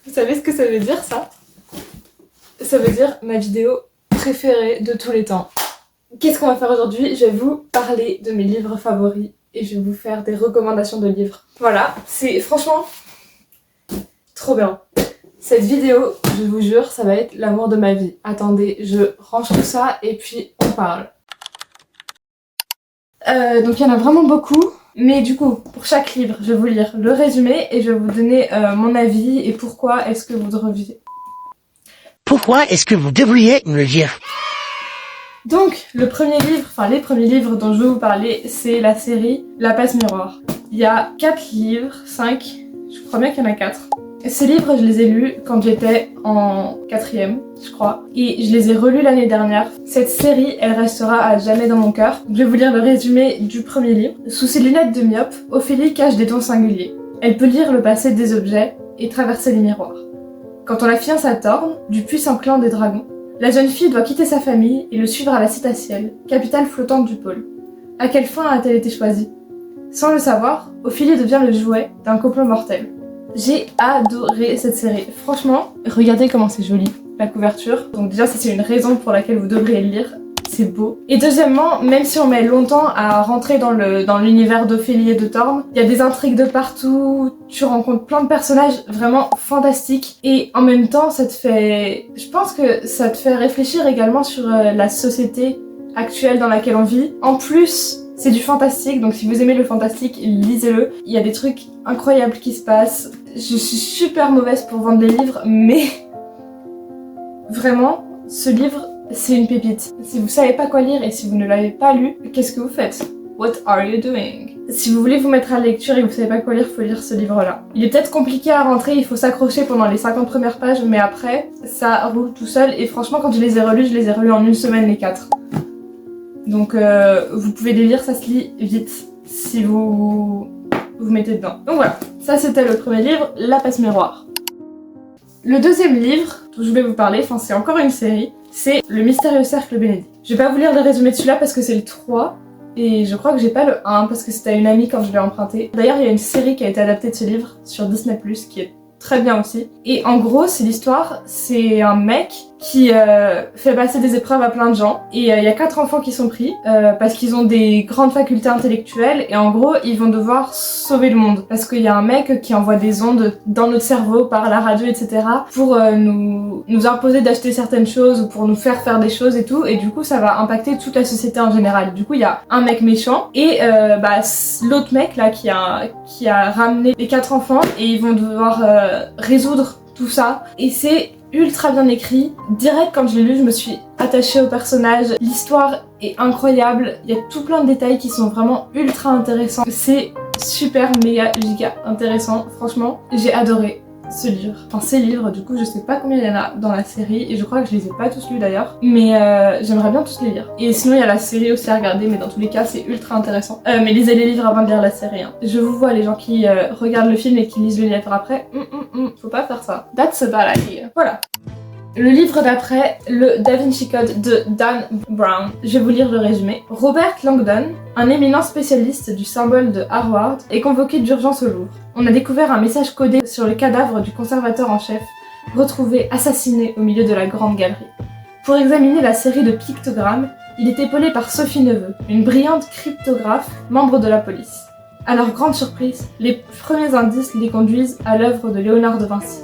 Vous savez ce que ça veut dire, ça? Ça veut dire ma vidéo préférée de tous les temps. Qu'est-ce qu'on va faire aujourd'hui? Je vais vous parler de mes livres favoris et je vais vous faire des recommandations de livres. Voilà, c'est franchement trop bien. Cette vidéo, je vous jure, ça va être l'amour de ma vie. Attendez, je range tout ça et puis on parle. Donc il y en a vraiment beaucoup, mais du coup, pour chaque livre, je vais vous lire le résumé et je vais vous donner mon avis et pourquoi est-ce que vous devriez... Pourquoi est-ce que vous devriez me le dire? Donc, le premier livre, enfin les premiers livres dont je vais vous parler, c'est la série La Passe Miroir. Il y a 4 livres, 5, je crois bien qu'il y en a 4. Ces livres, je les ai lus quand j'étais en 4ème, je crois, et je les ai relus l'année dernière. Cette série, elle restera à jamais dans mon cœur. Je vais vous lire le résumé du premier livre. Sous ses lunettes de myope, Ophélie cache des dons singuliers. Elle peut lire le passé des objets et traverser les miroirs. Quand on la fiance à Thorn, du puissant clan des dragons, la jeune fille doit quitter sa famille et le suivre à la Cétaciel, capitale flottante du pôle. À quelle fin a-t-elle été choisie? Sans le savoir, Ophélie devient le jouet d'un complot mortel. J'ai adoré cette série. Franchement, regardez comment c'est joli, la couverture. Donc déjà, ça c'est une raison pour laquelle vous devriez le lire. C'est beau. Et deuxièmement, même si on met longtemps à rentrer dans l'univers d'Ophélie et de Thorn, il y a des intrigues de partout, tu rencontres plein de personnages vraiment fantastiques. Et en même temps, je pense que ça te fait réfléchir également sur la société actuelle dans laquelle on vit. En plus, c'est du fantastique, donc si vous aimez le fantastique, lisez-le. Il y a des trucs incroyables qui se passent. Je suis super mauvaise pour vendre les livres, mais vraiment, ce livre, c'est une pépite. Si vous savez pas quoi lire et si vous ne l'avez pas lu, qu'est-ce que vous faites? What are you doing? Si vous voulez vous mettre à la lecture et que vous savez pas quoi lire, faut lire ce livre-là. Il est peut-être compliqué à rentrer, il faut s'accrocher pendant les 50 premières pages, mais après, ça roule tout seul. Et franchement, quand je les ai relus en une semaine les 4. Donc vous pouvez les lire, ça se lit vite si vous vous mettez dedans. Donc voilà, ça c'était le premier livre, La Passe Miroir. Le deuxième livre dont je voulais vous parler, enfin c'est encore une série, c'est Le Mystérieux Cercle Bénédicte. Je vais pas vous lire le résumé de celui-là parce que c'est le 3, et je crois que j'ai pas le 1 parce que c'était à une amie quand je l'ai emprunté. D'ailleurs il y a une série qui a été adaptée de ce livre sur Disney+, qui est très bien aussi. Et en gros, c'est l'histoire, c'est un mec qui fait passer des épreuves à plein de gens. Et il y a 4 enfants qui sont pris parce qu'ils ont des grandes facultés intellectuelles. Et en gros, ils vont devoir sauver le monde. Parce qu'il y a un mec qui envoie des ondes dans notre cerveau par la radio, etc. pour nous imposer d'acheter certaines choses ou pour nous faire des choses et tout. Et du coup, ça va impacter toute la société en général. Du coup, il y a un mec méchant et l'autre mec là qui a ramené les 4 enfants. Et ils vont devoir résoudre tout ça. Et c'est ultra bien écrit. Direct quand je l'ai lu, je me suis attachée au personnage. L'histoire est incroyable. Il y a tout plein de détails qui sont vraiment ultra intéressants. C'est super méga giga intéressant. Franchement, j'ai adoré ce livre. Enfin ces livres, du coup je sais pas combien il y en a dans la série et je crois que je les ai pas tous lus d'ailleurs. Mais j'aimerais bien tous les lire. Et sinon il y a la série aussi à regarder, mais dans tous les cas c'est ultra intéressant. Mais lisez les livres avant de lire la série. Hein. Je vous vois les gens qui regardent le film et qui lisent le livre après. Faut pas faire ça. That's a bad idea. Voilà. Le livre d'après, le Da Vinci Code de Dan Brown. Je vais vous lire le résumé. Robert Langdon, un éminent spécialiste du symbole de Harvard, est convoqué d'urgence au Louvre. On a découvert un message codé sur le cadavre du conservateur en chef, retrouvé assassiné au milieu de la grande galerie. Pour examiner la série de pictogrammes, il est épaulé par Sophie Neveu, une brillante cryptographe, membre de la police. À leur grande surprise, les premiers indices les conduisent à l'œuvre de Léonard de Vinci.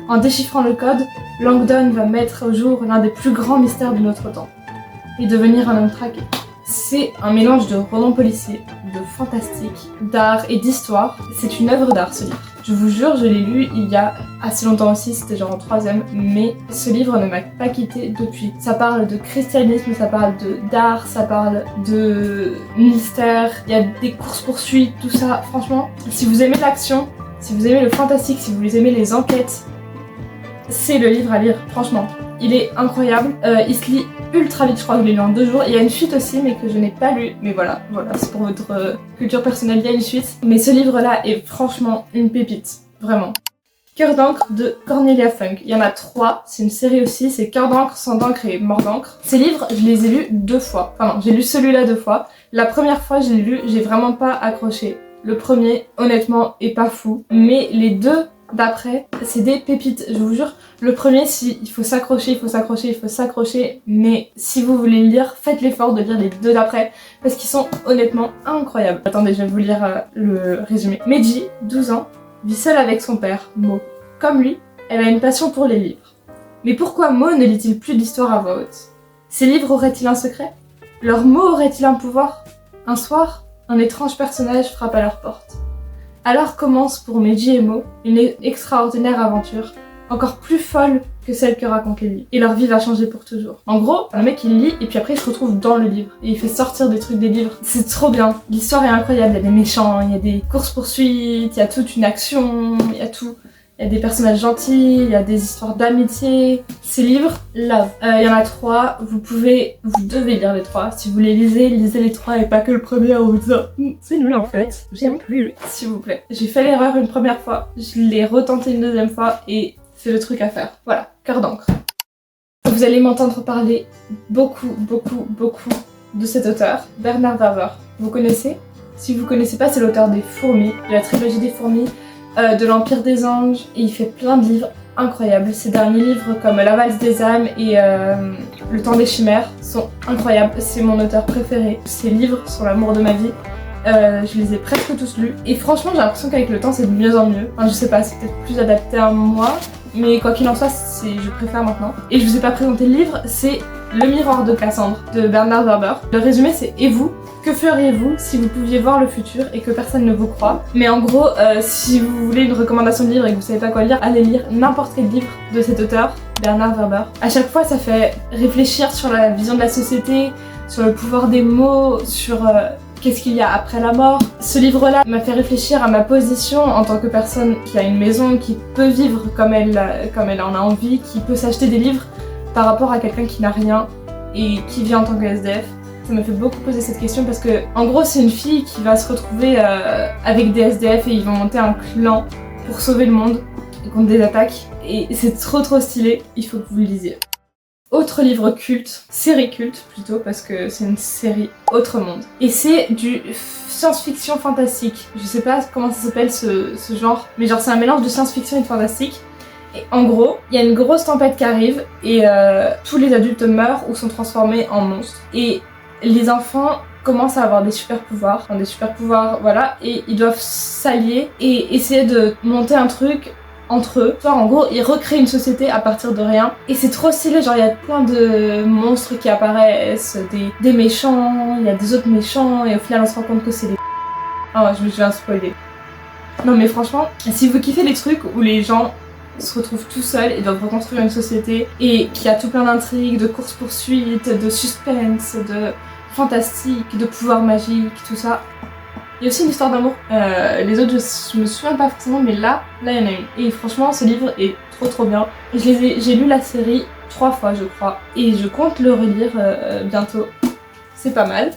En déchiffrant le code, Langdon va mettre au jour l'un des plus grands mystères de notre temps et devenir un homme traqué. C'est un mélange de roman policier, de fantastique, d'art et d'histoire. C'est une œuvre d'art ce livre. Je vous jure, je l'ai lu il y a assez longtemps aussi, c'était genre en 3ème, mais ce livre ne m'a pas quitté depuis. Ça parle de christianisme, ça parle d'art, ça parle de mystère, il y a des courses-poursuites, tout ça. Franchement, si vous aimez l'action, si vous aimez le fantastique, si vous aimez les enquêtes, c'est le livre à lire, franchement. Il est incroyable, il se lit ultra vite, je crois que je l'ai lu en 2 jours. Il y a une suite aussi, mais que je n'ai pas lu. Mais voilà, c'est pour votre culture personnelle, il y a une suite. Mais ce livre-là est franchement une pépite, vraiment. Cœur d'encre de Cornelia Funk. Il y en a 3, c'est une série aussi, c'est Cœur d'encre, Sang d'encre et Mort d'encre. Ces livres, je les ai lus 2 fois. Enfin non, j'ai lu celui-là 2 fois. La première fois, je l'ai lu, j'ai vraiment pas accroché. Le premier, honnêtement, est pas fou. Mais les 2 d'après, c'est des pépites, je vous jure. Le premier, il faut s'accrocher, mais si vous voulez le lire, faites l'effort de lire les deux d'après, parce qu'ils sont honnêtement incroyables. Attendez, je vais vous lire le résumé. Meiji, 12 ans, vit seule avec son père, Mo. Comme lui, elle a une passion pour les livres. Mais pourquoi Mo ne lit-il plus d'histoires à voix haute? Ces livres auraient-ils un secret? Leurs mots auraient-ils un pouvoir? Un soir, un étrange personnage frappe à leur porte. Alors commence pour Meiji et Mo une extraordinaire aventure, encore plus folle que celle que racontent les livres. Et leur vie va changer pour toujours. En gros, le mec il lit et puis après il se retrouve dans le livre. Et il fait sortir des trucs des livres. C'est trop bien. L'histoire est incroyable, il y a des méchants, il y a des courses-poursuites, il y a toute une action, il y a tout. Il y a des personnages gentils, il y a des histoires d'amitié. Ces livres, love. Il y en a 3, vous devez lire les 3. Si vous les lisez les 3 et pas que le premier en vous disant c'est nul en fait, j'aime plus. S'il vous plaît. J'ai fait l'erreur une première fois, je l'ai retenté une deuxième fois et c'est le truc à faire. Voilà, cœur d'encre. Vous allez m'entendre parler beaucoup de cet auteur, Bernard Werber. Vous connaissez? Si vous connaissez pas, c'est l'auteur des Fourmis, de la trilogie des Fourmis, de l'Empire des Anges, et il fait plein de livres incroyables. Ses derniers livres comme La valse des âmes et Le temps des chimères sont incroyables, c'est mon auteur préféré. Ses livres sont l'amour de ma vie, je les ai presque tous lus, et franchement j'ai l'impression qu'avec le temps c'est de mieux en mieux. Enfin je sais pas, c'est peut-être plus adapté à moi, mais quoi qu'il en soit, je préfère maintenant. Et je vous ai pas présenté le livre, c'est Le miroir de Cassandre de Bernard Werber. Le résumé c'est « Et vous ? Que feriez-vous si vous pouviez voir le futur et que personne ne vous croit ?» Mais en gros, si vous voulez une recommandation de livre et que vous savez pas quoi lire, allez lire n'importe quel livre de cet auteur, Bernard Werber. À chaque fois, ça fait réfléchir sur la vision de la société, sur le pouvoir des mots, sur qu'est-ce qu'il y a après la mort. Ce livre-là m'a fait réfléchir à ma position en tant que personne qui a une maison, qui peut vivre comme elle en a envie, qui peut s'acheter des livres par rapport à quelqu'un qui n'a rien et qui vit en tant que SDF. Ça me fait beaucoup poser cette question parce que, en gros, c'est une fille qui va se retrouver avec des SDF et ils vont monter un clan pour sauver le monde contre des attaques. Et c'est trop stylé, il faut que vous le lisiez. Autre livre culte, série culte plutôt, parce que c'est une série Autre Monde. Et c'est du science-fiction fantastique. Je sais pas comment ça s'appelle ce genre, mais genre c'est un mélange de science-fiction et de fantastique. Et en gros, il y a une grosse tempête qui arrive et tous les adultes meurent ou sont transformés en monstres. Et les enfants commencent à avoir des super pouvoirs, voilà, et ils doivent s'allier et essayer de monter un truc entre eux. Genre en gros, ils recréent une société à partir de rien, et c'est trop stylé, genre il y a plein de monstres qui apparaissent, des méchants, il y a des autres méchants, et au final on se rend compte que c'est des... Ah, je viens de spoiler. Non mais franchement, si vous kiffez les trucs où les gens se retrouvent tout seuls et doivent reconstruire une société et qui a tout plein d'intrigues, de courses-poursuites, de suspense, de fantastique, de pouvoirs magiques, tout ça. Il y a aussi une histoire d'amour. Les autres, je me souviens pas forcément, mais là, il y en a une. Et franchement, ce livre est trop bien. J'ai lu la série 3 fois, je crois, et je compte le relire bientôt. C'est pas mal.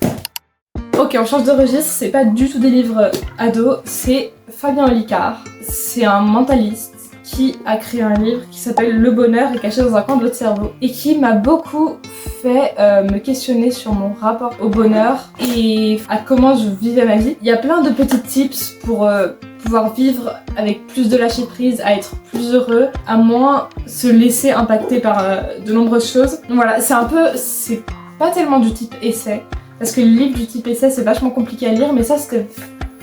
Ok, on change de registre, c'est pas du tout des livres ados, c'est Fabien Olicard. C'est un mentaliste qui a créé un livre qui s'appelle Le bonheur est caché dans un coin de votre cerveau et qui m'a beaucoup fait me questionner sur mon rapport au bonheur et à comment je vivais ma vie. Il y a plein de petits tips pour pouvoir vivre avec plus de lâcher prise, à être plus heureux, à moins se laisser impacter par de nombreuses choses. Donc voilà, c'est pas tellement du type essai, parce que les livres du type essai c'est vachement compliqué à lire, mais ça c'était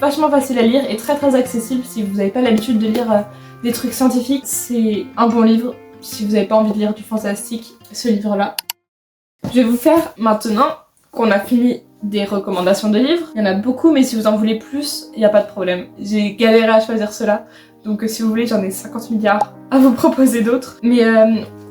vachement facile à lire et très accessible si vous n'avez pas l'habitude de lire des trucs scientifiques. C'est un bon livre si vous n'avez pas envie de lire du fantastique, ce livre-là. Je vais vous faire, maintenant qu'on a fini des recommandations de livres, il y en a beaucoup, mais si vous en voulez plus, il n'y a pas de problème. J'ai galéré à choisir cela, donc si vous voulez, j'en ai 50 milliards à vous proposer d'autres. Mais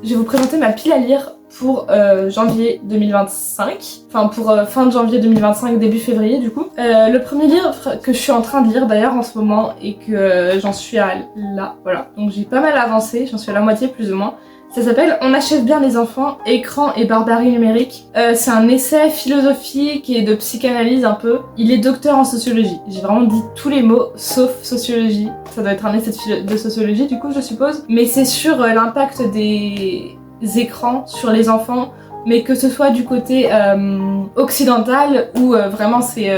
je vais vous présenter ma pile à lire pour janvier 2025, enfin pour fin de janvier 2025, début février du coup. Le premier livre que je suis en train de lire d'ailleurs en ce moment et que j'en suis à là, voilà. Donc j'ai pas mal avancé, j'en suis à la moitié plus ou moins. Ça s'appelle On achève bien les enfants, écran et barbarie numérique. C'est un essai philosophique et de psychanalyse un peu. Il est docteur en sociologie. J'ai vraiment dit tous les mots sauf sociologie. Ça doit être un essai de sociologie du coup je suppose. Mais c'est sur l'impact des écrans sur les enfants, mais que ce soit du côté occidental ou vraiment c'est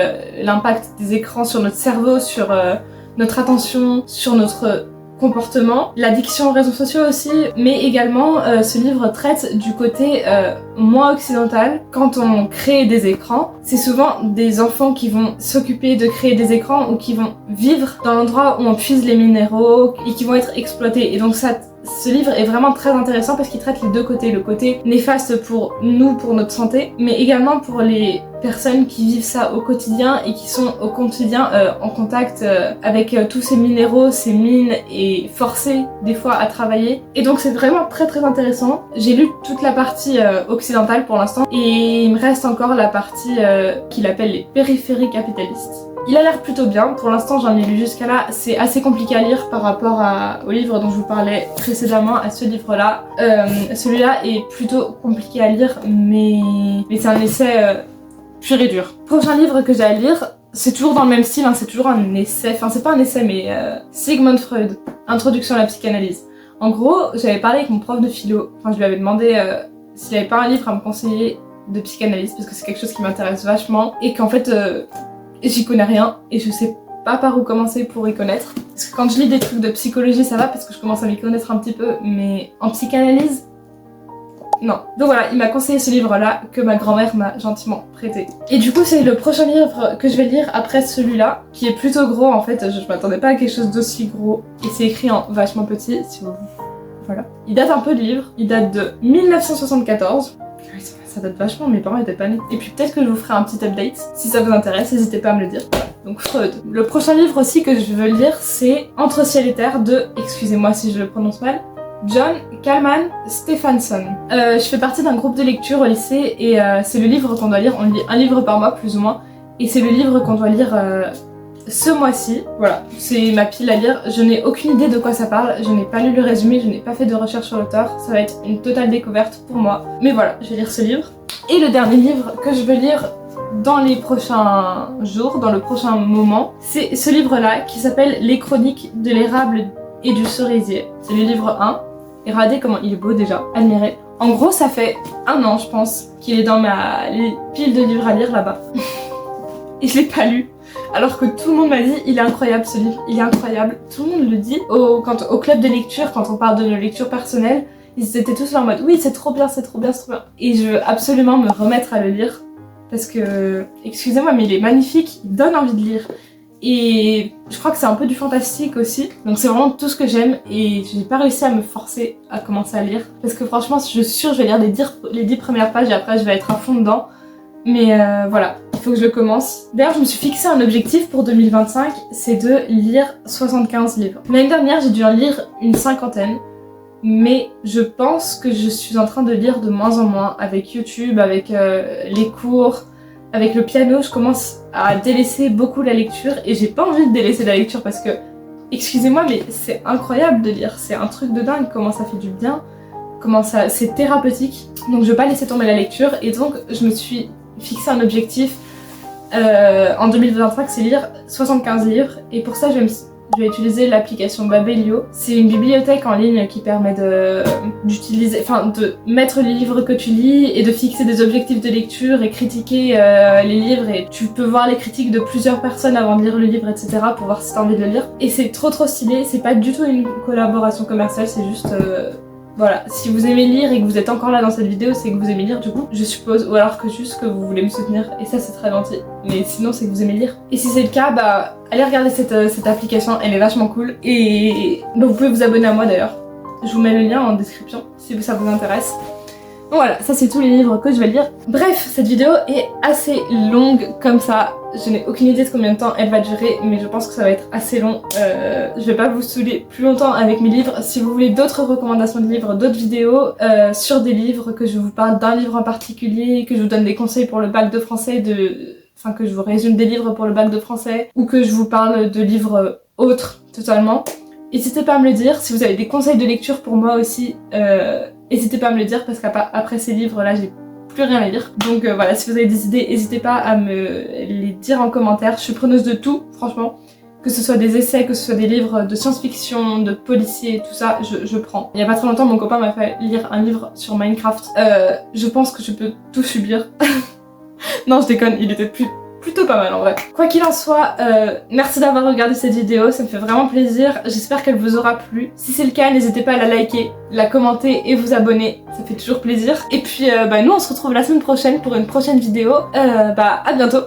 l'impact des écrans sur notre cerveau, sur notre attention, sur notre comportement, l'addiction aux réseaux sociaux aussi, mais également ce livre traite du côté moins occidental. Quand on crée des écrans, c'est souvent des enfants qui vont s'occuper de créer des écrans ou qui vont vivre dans l'endroit où on puise les minéraux et qui vont être exploités. Et donc ce livre est vraiment très intéressant parce qu'il traite les deux côtés, le côté néfaste pour nous, pour notre santé, mais également pour les personnes qui vivent ça au quotidien et qui sont au quotidien en contact avec tous ces minéraux, ces mines et forcés des fois à travailler. Et donc c'est vraiment très très intéressant. J'ai lu toute la partie occidentale pour l'instant et il me reste encore la partie qu'il appelle les périphéries capitalistes. Il a l'air plutôt bien, pour l'instant j'en ai lu jusqu'à là, c'est assez compliqué à lire par rapport au livre dont je vous parlais précédemment, à ce livre-là. Celui-là est plutôt compliqué à lire, mais c'est un essai pur et dur. Prochain livre que j'ai à lire, c'est toujours dans le même style, hein, c'est toujours un essai, enfin c'est pas un essai mais Sigmund Freud, Introduction à la psychanalyse. En gros, j'avais parlé avec mon prof de philo, enfin je lui avais demandé s'il avait pas un livre à me conseiller de psychanalyse, parce que c'est quelque chose qui m'intéresse vachement, et qu'en fait j'y connais rien, et je sais pas par où commencer pour y connaître. Parce que quand je lis des trucs de psychologie ça va, parce que je commence à m'y connaître un petit peu, mais en psychanalyse, non. Donc voilà, il m'a conseillé ce livre-là que ma grand-mère m'a gentiment prêté. Et du coup, c'est le prochain livre que je vais lire après celui-là, qui est plutôt gros en fait. Je m'attendais pas à quelque chose d'aussi gros. Et c'est écrit en vachement petit, si vous... Voilà. Il date un peu de livre. Il date de 1974. Ça date vachement, mes parents étaient pas nés. Et puis peut-être que je vous ferai un petit update. Si ça vous intéresse, n'hésitez pas à me le dire. Donc Freud. Le prochain livre aussi que je veux lire, c'est Entre ciel et terre de, excusez-moi si je le prononce mal, John Kalman Stephenson. Je fais partie d'un groupe de lecture au lycée et c'est le livre qu'on doit lire. On lit un livre par mois plus ou moins. Et c'est le livre qu'on doit lire ce mois-ci. Voilà, c'est ma pile à lire. Je n'ai aucune idée de quoi ça parle. Je n'ai pas lu le résumé, je n'ai pas fait de recherche sur l'auteur. Ça va être une totale découverte pour moi. Mais voilà, je vais lire ce livre. Et le dernier livre que je veux lire dans les prochains jours, dans le prochain moment, c'est ce livre-là qui s'appelle Les Chroniques de l'érable et du cerisier. C'est le livre 1. Et regardez comment il est beau déjà, admirez. En gros, ça fait 1 an, je pense, qu'il est dans ma pile de livres à lire là-bas. Et je l'ai pas lu. Alors que tout le monde m'a dit, il est incroyable ce livre, il est incroyable. Tout le monde le dit. Au club de lecture, quand on parle de nos lectures personnelles, ils étaient tous là en mode, oui, c'est trop bien, c'est trop bien, c'est trop bien. Et je veux absolument me remettre à le lire. Parce que, excusez-moi, mais il est magnifique, il donne envie de lire. Et je crois que c'est un peu du fantastique aussi, donc c'est vraiment tout ce que j'aime et j'ai pas réussi à me forcer à commencer à lire parce que franchement je suis sûre que je vais lire les 10 premières pages et après je vais être à fond dedans, mais voilà, il faut que je le commence. D'ailleurs je me suis fixé un objectif pour 2025, c'est de lire 75 livres. L'année dernière j'ai dû en lire une 50aine, mais je pense que je suis en train de lire de moins en moins avec YouTube, avec les cours. Avec le piano, je commence à délaisser beaucoup la lecture et j'ai pas envie de délaisser la lecture parce que, excusez-moi, mais c'est incroyable de lire, c'est un truc de dingue, comment ça fait du bien, comment ça, c'est thérapeutique. Donc je veux pas laisser tomber la lecture et donc je me suis fixé un objectif en 2025, c'est lire 75 livres et pour ça je vais utiliser l'application Babelio. C'est une bibliothèque en ligne qui permet de mettre les livres que tu lis et de fixer des objectifs de lecture et critiquer les livres et tu peux voir les critiques de plusieurs personnes avant de lire le livre, etc. pour voir si t'as envie de le lire. Et c'est trop stylé, c'est pas du tout une collaboration commerciale, c'est juste... Voilà, si vous aimez lire et que vous êtes encore là dans cette vidéo, c'est que vous aimez lire du coup, je suppose, ou alors que juste que vous voulez me soutenir, et ça c'est très gentil. Mais sinon c'est que vous aimez lire. Et si c'est le cas, bah allez regarder cette application, elle est vachement cool. Et bah, vous pouvez vous abonner à moi d'ailleurs. Je vous mets le lien en description si ça vous intéresse. Donc voilà, ça c'est tous les livres que je vais lire. Bref, cette vidéo est assez longue comme ça. Je n'ai aucune idée de combien de temps elle va durer, mais je pense que ça va être assez long. Je vais pas vous saouler plus longtemps avec mes livres. Si vous voulez d'autres recommandations de livres, d'autres vidéos sur des livres, que je vous parle d'un livre en particulier, que je vous donne des conseils pour le bac de français, enfin que je vous résume des livres pour le bac de français, ou que je vous parle de livres autres totalement, n'hésitez pas à me le dire. Si vous avez des conseils de lecture pour moi aussi, n'hésitez pas à me le dire parce qu'après ces livres-là, j'ai plus rien à lire. Donc voilà, si vous avez des idées, n'hésitez pas à me les dire en commentaire. Je suis preneuse de tout, franchement. Que ce soit des essais, que ce soit des livres de science-fiction, de policiers, tout ça, je prends. Il y a pas très longtemps, mon copain m'a fait lire un livre sur Minecraft. Je pense que je peux tout subir. Non, je déconne, il était plutôt pas mal en vrai. Quoi qu'il en soit, merci d'avoir regardé cette vidéo, ça me fait vraiment plaisir, j'espère qu'elle vous aura plu. Si c'est le cas, n'hésitez pas à la liker, la commenter et vous abonner, ça fait toujours plaisir. Et puis nous on se retrouve la semaine prochaine pour une prochaine vidéo, à bientôt.